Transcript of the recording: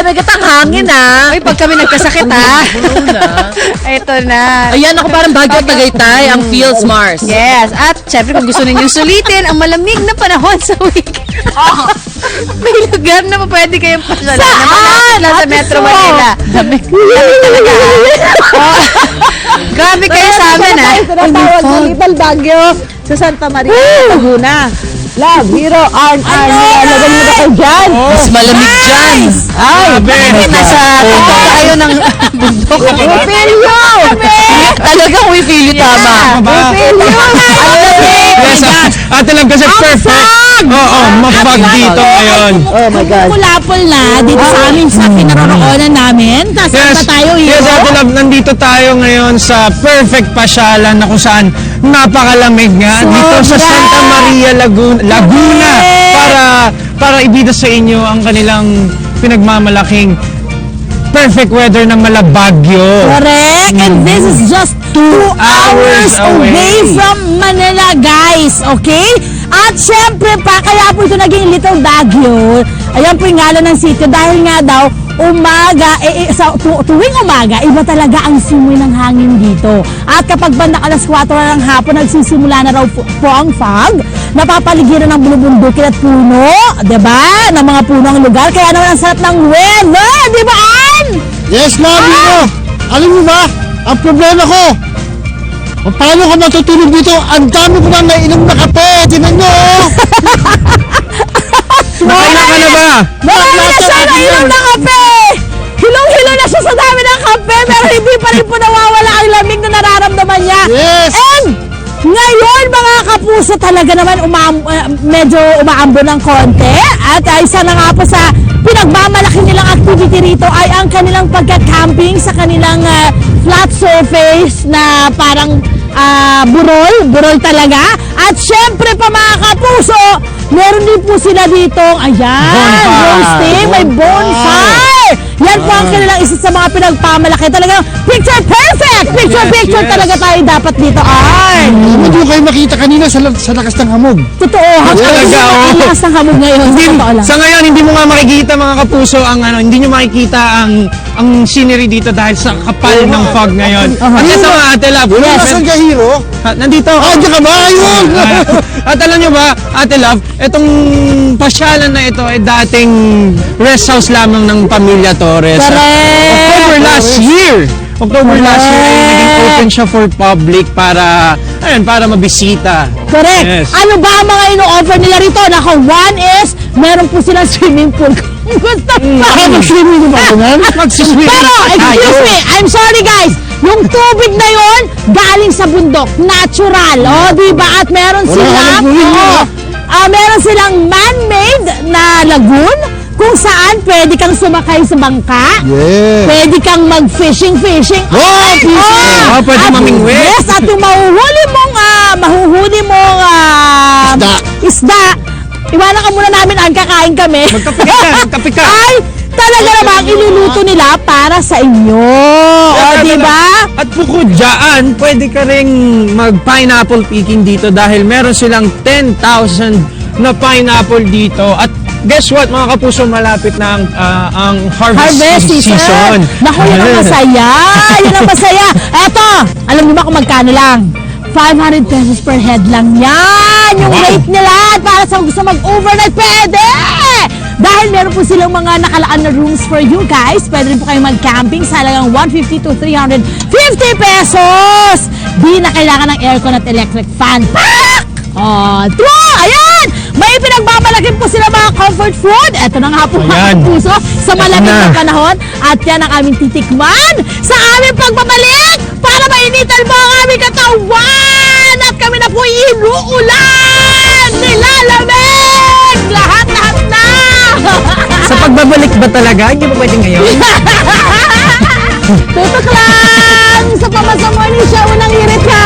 Managat ang hangin, ha? Uy, pag kami nagkasakit, ha? Ito na. Ayan, ako parang Baguio Tagaytay, ang Fields Mars. Yes. At syempre, kung gusto ninyong sulitin ang malamig na panahon sa week. May lugar na pwede kayong pasyalan. Saan? Nasa Metro Manila. Lamig talaga. Grabe kayo sa amin, ha? Tinatawag na Little Baguio sa Santa Maria, Laguna. Love, hero, arn, nilalagay mo na kayo dyan. Mas malamig dyan. Ay, nasa tutok tayo ng bundok. We feel you! Talagang we feel you, tama. We feel you! Yes, ate lang kasi perfect. Oo, mapag dito ngayon. Oh my God. Pulapol na dito sa amin sa kinaroroonan namin. Kasama tayo Yes, ate love, nandito tayo ngayon sa perfect pasyalan na kung saan napakalamig nga. Dito sa Santa Maria, Laguna. Para ibida sa inyo ang kanilang pinagmamalaking perfect weather ng Malabagyo. Correct. And this is just 2 hours away from Manila, guys. Okay? At syempre pa, kaya po ito naging Little Baguio. Ayan po yung ngalan ng sitio dahil nga daw umaga, tuwing umaga, iba talaga ang simoy ng hangin dito. At kapag banda alas 4 na ng hapon, nagsisimula na raw po ang fog. Napapaligiran ng bulubundukin at puno, diba? Ng mga puno ang lugar. Kaya naman ang sarap ng weather, diba, Ann? Yes, love mo! Alam mo ba, ang problema ko, paano ka matutulog dito? Ang dami ko na nainom na kape! Tinan nyo! Nakailan ka na ba? Marami na siya nainom ng kape! Hilong-hilo na siya sa dami ng kape, pero hindi pa rin po nawawala ang lamig na nararamdaman niya. Yes! And ngayon, mga kapuso, talaga naman medyo umaambo ng konti. At isa na nga po sa pinagmamalaki nilang activity rito ay ang kanilang pagka-camping sa kanilang flat surface na parang burol talaga. At syempre pa, mga kapuso, meron din po sila dito, ayan, roasting, may bonfire. Yan po ang kanilang isa sa mga pinagpamalaki. Talagang picture perfect! Picture talaga tayo dapat dito, Arn. Hindi ko kayo makita kanina sa lakas ng hamog. Totoo, ang lakas ng hamog ngayon. Sa ngayon, hindi mo nga makikita mga kapuso hindi nyo makikita ang scenery dito dahil sa kapal ng fog ngayon. At sa mga ate love, Nasaan ka, hero? nandito ako. Diyan ka ba? Ayun! At alam nyo ba, ate love, itong pasyalan na ito ay dating rest house lamang ng pamilya Torres. October last year ay naging open siya for public para mabisita. Correct. Yes. Ano ba ang mga ino-offer nila rito? Nako, one is, meron po silang swimming pool. Gusto pa. Mag-swimming ba ito yan? Pero, excuse me, I'm sorry guys, yung tubig na yon galing sa bundok, natural, diba? At meron silang man-made na lagoon kung saan pwede kang sumakay sa bangka, pwede kang mag-fishing. Pwede mamingwit. Yes, at yung mahuhuli mong isda, iwanan ka muna namin, kakain kami. Magkape ka. Ay, talaga namang iluluto nila para sa inyo. Diba? At bukod dyan, pwede ka ring mag-pineapple picking dito dahil meron silang 10,000 na pineapple dito. At guess what, mga kapuso, malapit na ang harvest season. Naku, yun ang masaya. Eto, alam niyo ba kung magkano lang? 500 pesos per head lang yan. Yung rate nila. At para sa gusto mag-overnight, pwede! Dahil meron po silang mga nakalaan na rooms for you guys. Pwede rin po kayo mag-camping sa halagang 150 to 350 pesos. Di na kailangan ng aircon at electric fan. Pak! Ayan! May pinagmamalaki po sila mga comfort food. Ito na nga po mga puso sa malamig na panahon. At yan ang aming titikman sa aming pagbabalik para mainitan mo ang aming katawan. At kami na po inuulan. Nilalamig! Lahat na! Sa pagbabalik ba talaga? Hindi ba pwede ngayon? Tutok lang! Sa Pamasa Morning Show ng Hirit ka!